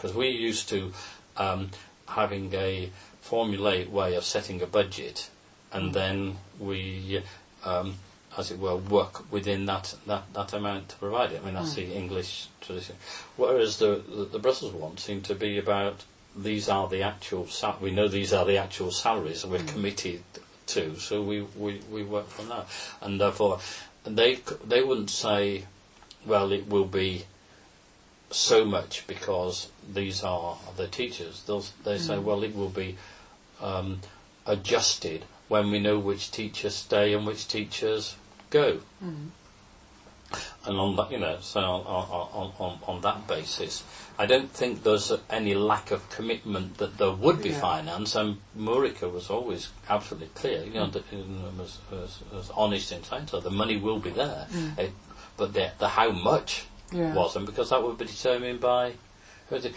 because we used to having a formulaic way of setting a budget, and then we, as it were, work within that amount to provide it. I mean, that's the English tradition. Whereas the Brussels one seemed to be about, these are the actual we know these are the actual salaries that we're committed to, so we work from that, and therefore they wouldn't say, well, it will be so much because these are the teachers. They say, well, it will be adjusted when we know which teachers stay and which teachers go. And on that, so on that basis, I don't think there's any lack of commitment that there would be finance. And Murica was always absolutely clear, was honest in saying so. The money will be there, but the how much wasn't, because that would be determined by who the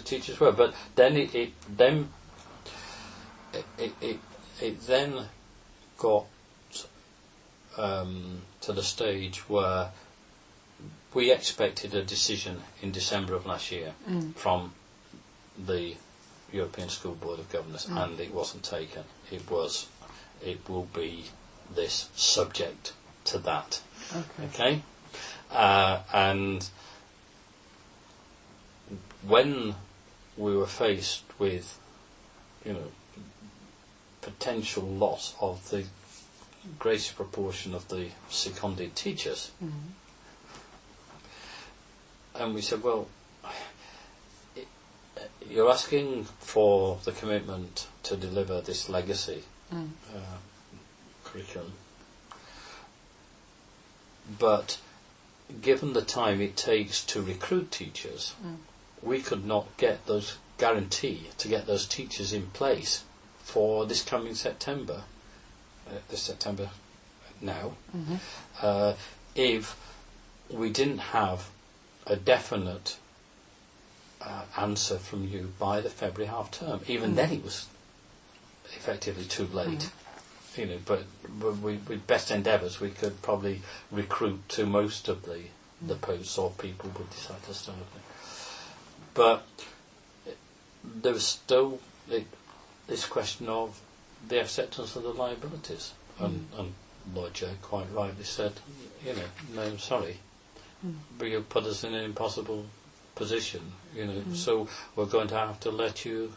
teachers were. But then it then got to the stage where we expected a decision in December of last year from the European School Board of Governors, and it wasn't taken. It will be this subject to that. Okay? And when we were faced with, potential loss of the greater proportion of the seconded teachers, and we said, well, you're asking for the commitment to deliver this legacy curriculum, but given the time it takes to recruit teachers, we could not get those guarantee to get those teachers in place for this coming September, this September now, if we didn't have a definite answer from you by the February half term. Even then it was effectively too late. But with best endeavours we could probably recruit to most of the posts, or people would decide to stay. But there was still this question of the acceptance of the liabilities, and Lord Joe quite rightly said, no, I'm sorry, but you put us in an impossible position, so we're going to have to let you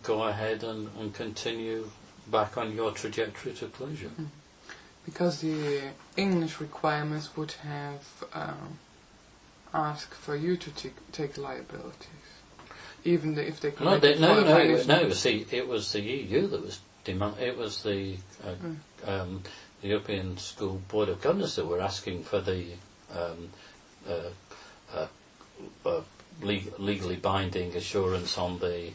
go ahead and continue back on your trajectory to closure. Because the English requirements would have asked for you to take liabilities, even if they collected no. See, it was the EU that was it was the European School Board of Governors that were asking for the legally binding assurance on the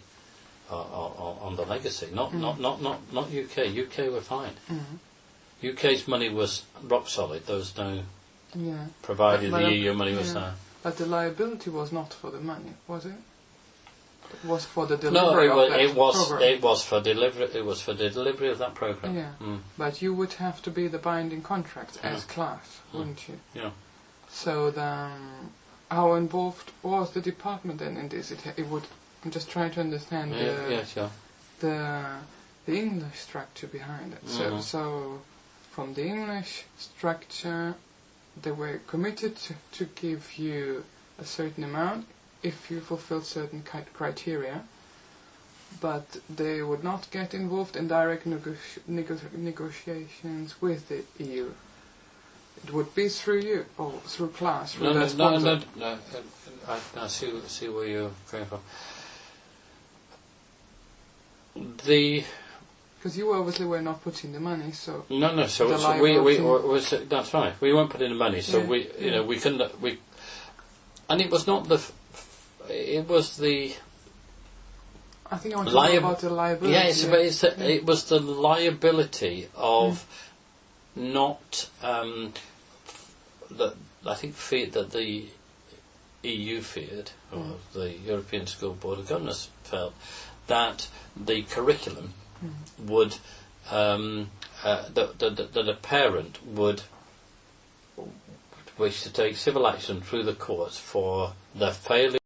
legacy. Not UK. UK were fine. UK's money was rock solid. There was no provided the EU money was there. But the liability was not for the money, was it? It was for the delivery of that program. It was for delivery. It was for the delivery of that program. Yeah, but you would have to be the binding contract as class, wouldn't you? Yeah. So then, how involved was the department then in this? I'm just trying to understand the English structure behind it. So from the English structure, they were committed to give you a certain amount if you fulfilled certain criteria, but they would not get involved in direct negotiations with the EU. It would be through you, or through class. No. I see where you're going from. Because you obviously were not putting the money, so no. So that's right. We weren't putting the money, so we couldn't. And it was not the. It was the. I think I want to know about the liability. Yes, but it was the liability of not. That I think that the EU feared, or the European School Board of Governors felt, that the curriculum would that a parent would wish to take civil action through the courts for the failure